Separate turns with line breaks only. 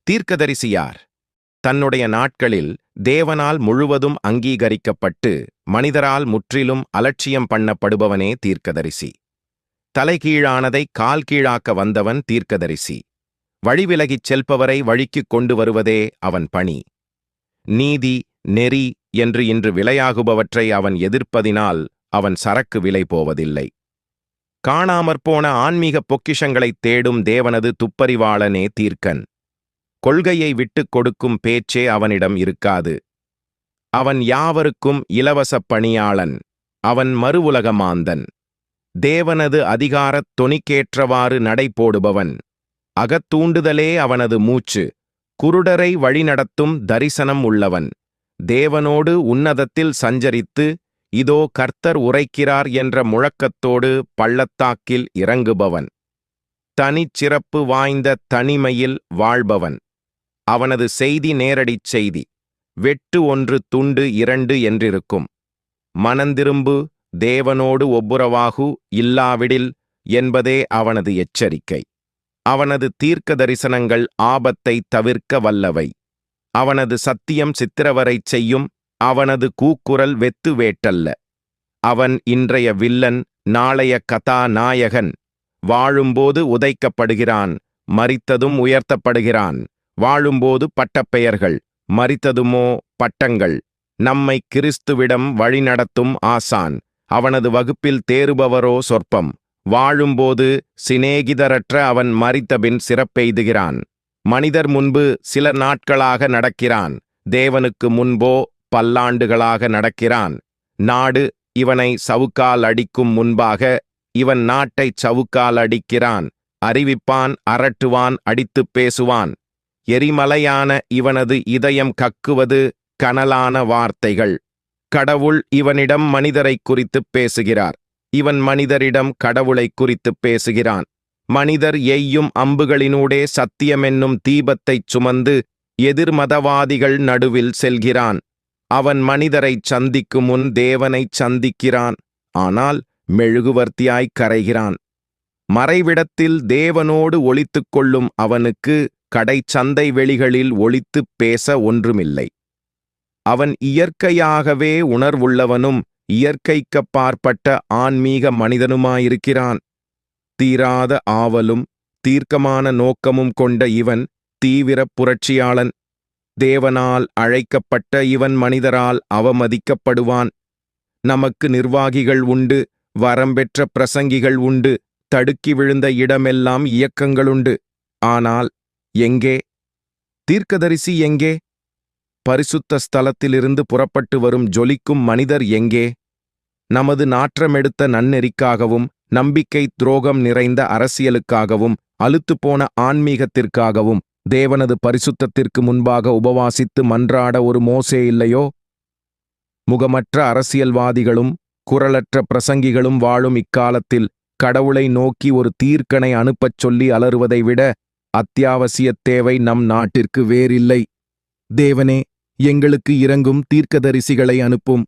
தீர்க்கதரிசி யார்? தன்னுடைய நாட்களில் தேவனால் முழுவதும் அங்கீகரிக்கப்பட்டு மனிதரால் முற்றிலும் அலட்சியம் பண்ணப்படுபவனே தீர்க்கதரிசி. தலைகீழானதை கால் கீழாக்க வந்தவன் தீர்க்கதரிசி. வழிவிலகிச் செல்பவரை வழிக்குக் கொண்டு வருவதே அவன் பணி. நீதி, நெறி என்று இன்று விலையாகுபவற்றை அவன் எதிர்ப்பதினால் அவன் சரக்கு விலை போவதில்லை. காணாமற்போன ஆன்மீக பொக்கிஷங்களைத் தேடும் தேவனது துப்பறிவாளனே தீர்க்கன். கொள்கையை விட்டுக் கொடுக்கும் பேச்சே அவனிடம் இருக்காது. அவன் யாவருக்கும் இலவசப் பணியாளன். அவன் மறுவுலக மாந்தன். தேவனது அதிகாரத் தொனிக்கேற்றவாறு நடைபோடுபவன். அகத்தூண்டுதலே அவனது மூச்சு. குருடரை வழிநடத்தும் தரிசனம் உள்ளவன். தேவனோடு உன்னதத்தில் சஞ்சரித்து, இதோ கர்த்தர் உரைக்கிறார் என்ற முழக்கத்தோடு பள்ளத்தாக்கில் இறங்குபவன். தனிச்சிறப்பு வாய்ந்த தனிமையில் வாழ்பவன். அவனது செய்தி நேரடிச் செய்தி. வெட்டு 1 துண்டு 2 என்றிருக்கும். மனந்திரும்பு, தேவனோடு ஒப்புரவாகு, இல்லாவிடில் என்பதே அவனது எச்சரிக்கை. அவனது தீர்க்க தரிசனங்கள் ஆபத்தை தவிர்க்க வல்லவை. அவனது சத்தியம் சித்திரவரைச் செய்யும். அவனது கூக்குரல் வெத்து வேட்டல்ல. அவன் இன்றைய வில்லன், நாளைய கதாநாயகன். வாழும்போது உதைக்கப்படுகிறான், மரித்ததும் உயர்த்தப்படுகிறான். வாழும்போது பட்டப்பெயர்கள், மரித்ததுமோ பட்டங்கள். நம்மை கிறிஸ்துவிடம் வழிநடத்தும் ஆசான். அவனது வகுப்பில் தேறுபவரோ சொற்பம். வாழும்போது சிநேகிதரற்ற அவன் மரித்தபின் சிறப்பெய்துகிறான். மனிதர் முன்பு சில நாட்களாக நடக்கிறான். தேவனுக்கு முன்போ பல்லாண்டுகளாக நடக்கிறான். நாடு இவனை சவுக்கால் அடிக்கும் முன்பாக இவன் நாட்டைச் சவுக்கால் அடிக்கிறான். அறிவிப்பான், அரட்டுவான், அடித்துப் பேசுவான். எரிமலையான இவனது இதயம் கக்குவது கனலான வார்த்தைகள். கடவுள் இவனிடம் மனிதரைக் குறித்துப் பேசுகிறார். இவன் மனிதரிடம் கடவுளைக் குறித்துப் பேசுகிறான். மனிதர் எய்யும் அம்புகளினூடே சத்தியமென்னும் தீபத்தைச் சுமந்து எதிர்மதவாதிகள் நடுவில் செல்கிறான். அவன் மனிதரைச் சந்திக்கும் முன் தேவனைச் சந்திக்கிறான். ஆனால் மெழுகுவர்த்தியாய்க் கரைகிறான். மறைவிடத்தில் தேவனோடு ஒளித்துக் கொள்ளும் அவனுக்கு கடைச்சந்தை வெளிகளில் ஒளித்துப் பேச ஒன்றுமில்லை. அவன் இயற்கையாகவே உணர்வுள்ளவனும் இயற்கைக்கப்பாற்பட்ட ஆன்மீக மனிதனுமாயிருக்கிறான். தீராத ஆவலும் தீர்க்கமான நோக்கமும் கொண்ட இவன் தீவிர புரட்சியாளன். தேவனால் அழைக்கப்பட்ட இவன் மனிதரால் அவமதிக்கப்படுவான். நமக்கு நிர்வாகிகள் உண்டு, வரம்பெற்ற பிரசங்கிகள் உண்டு, தடுக்கி விழுந்த இடமெல்லாம் இயக்கங்களுண்டு. ஆனால் எங்கே தீர்க்கதரிசி? எங்கே பரிசுத்த ஸ்தலத்திலிருந்து புறப்பட்டு வரும் ஜொலிக்கும் மனிதர்? எங்கே நமது நாற்றமெடுத்த நன்னெறிக்காகவும் நம்பிக்கை துரோகம் நிறைந்த அரசியலுக்காகவும் அலுத்துப்போன ஆன்மீகத்திற்காகவும் தேவனது பரிசுத்தத்திற்கு முன்பாக உபவாசித்து மன்றாட ஒரு மோசே இல்லையோ? முகமற்ற அரசியல்வாதிகளும் குரலற்ற பிரசங்கிகளும் வாழும் இக்காலத்தில் கடவுளை நோக்கி ஒரு தீர்க்கனை அனுப்பச் சொல்லி அலறுவதை விட அத்தியாவசியத் தேவை நம் நாட்டிற்கு வேறில்லை. தேவனே, எங்களுக்கு இரங்கும், தீர்க்கதரிசிகளை அனுப்பும்.